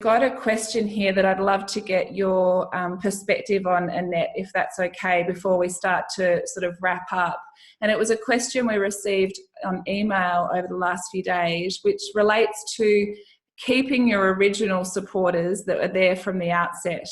got a question here that I'd love to get your perspective on, Annette, if that's okay, before we start to sort of wrap up. And it was a question we received on email over the last few days, which relates to keeping your original supporters that were there from the outset.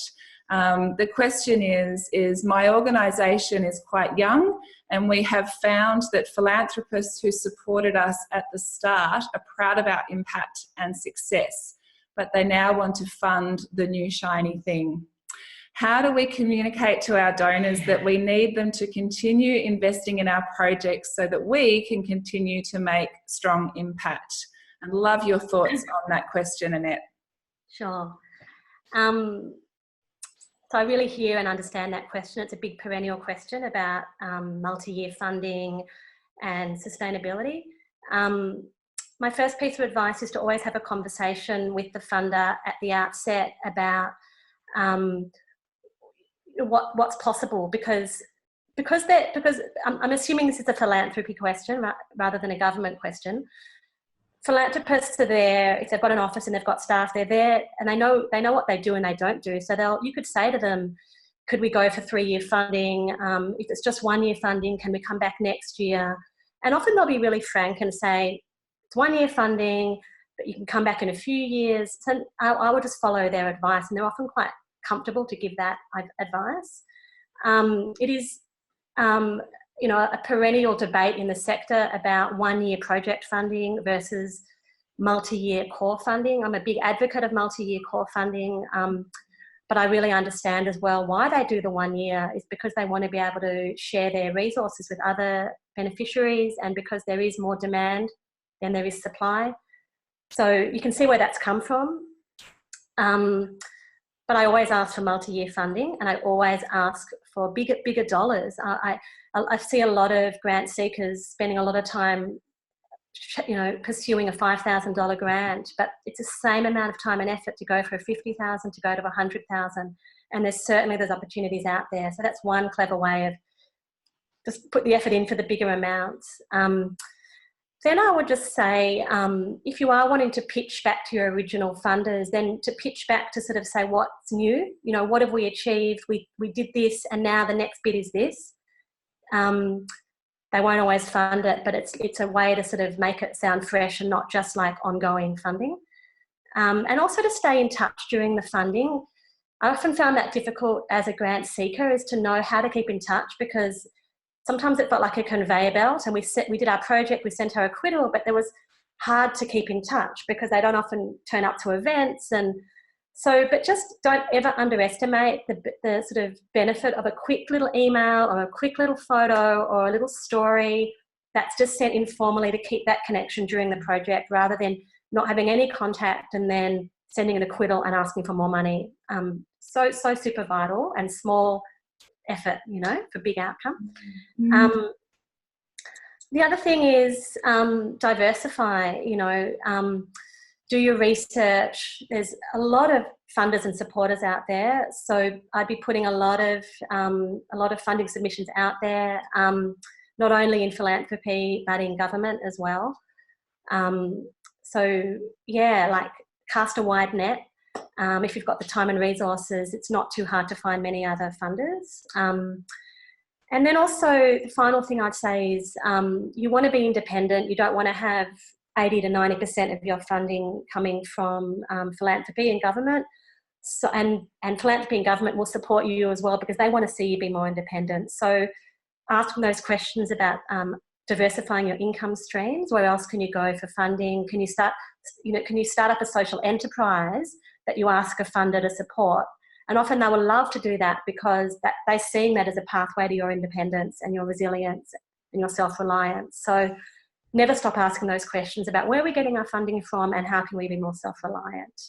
The question is my organisation is quite young, and we have found that philanthropists who supported us at the start are proud of our impact and success, but they now want to fund the new shiny thing. How do we communicate to our donors that we need them to continue investing in our projects so that we can continue to make strong impact? And love your thoughts on that question, Annette. Sure. So I really hear and understand that question. It's a big perennial question about multi-year funding and sustainability. My first piece of advice is to always have a conversation with the funder at the outset about what's possible, because I'm assuming this is a philanthropy question rather than a government question. Philanthropists are there, if they've got an office and they've got staff, they're there and they know what they do and they don't do. So you could say to them, could we go for 3-year funding? If it's just 1-year funding, can we come back next year? And often they'll be really frank and say, it's 1-year funding, but you can come back in a few years. So I would just follow their advice, and they're often quite comfortable to give that advice. It is a perennial debate in the sector about 1-year project funding versus multi-year core funding. I'm a big advocate of multi-year core funding, but I really understand as well why they do the 1 year is because they want to be able to share their resources with other beneficiaries, and because there is more demand than there is supply. So you can see where that's come from. But I always ask for multi-year funding, and I always ask for bigger dollars. I see a lot of grant seekers spending a lot of time, pursuing a $5,000 grant, but it's the same amount of time and effort to go for a $50,000 to go to $100,000. And there's opportunities out there. So that's one clever way of just put the effort in for the bigger amounts. Then I would just say, if you are wanting to pitch back to your original funders, then to pitch back to sort of say what's new, what have we achieved? We did this, and now the next bit is this. They won't always fund it, but it's a way to sort of make it sound fresh and not just like ongoing funding. And also to stay in touch during the funding. I often found that difficult as a grant seeker, is to know how to keep in touch, because sometimes it felt like a conveyor belt, and we did our project, we sent our acquittal, but it was hard to keep in touch because they don't often turn up to events. And so, but just don't ever underestimate the sort of benefit of a quick little email or a quick little photo or a little story that's just sent informally to keep that connection during the project, rather than not having any contact and then sending an acquittal and asking for more money. So super vital, and small effort, for big outcome. The other thing is diversify, do your research. There's a lot of funders and supporters out there, so I'd be putting a lot of funding submissions out there, not only in philanthropy but in government as well. So yeah, cast a wide net. If you've got the time and resources, it's not too hard to find many other funders. And then also the final thing I'd say is you want to be independent. You don't want to have 80 to 90% of your funding coming from philanthropy and government. So, and philanthropy and government will support you as well, because they want to see you be more independent. So ask them those questions about diversifying your income streams. Where else can you go for funding? Can you start up a social enterprise that you ask a funder to support? And often they will love to do that, because they're seeing that as a pathway to your independence and your resilience and your self-reliance. So never stop asking those questions about where we're getting our funding from and how can we be more self-reliant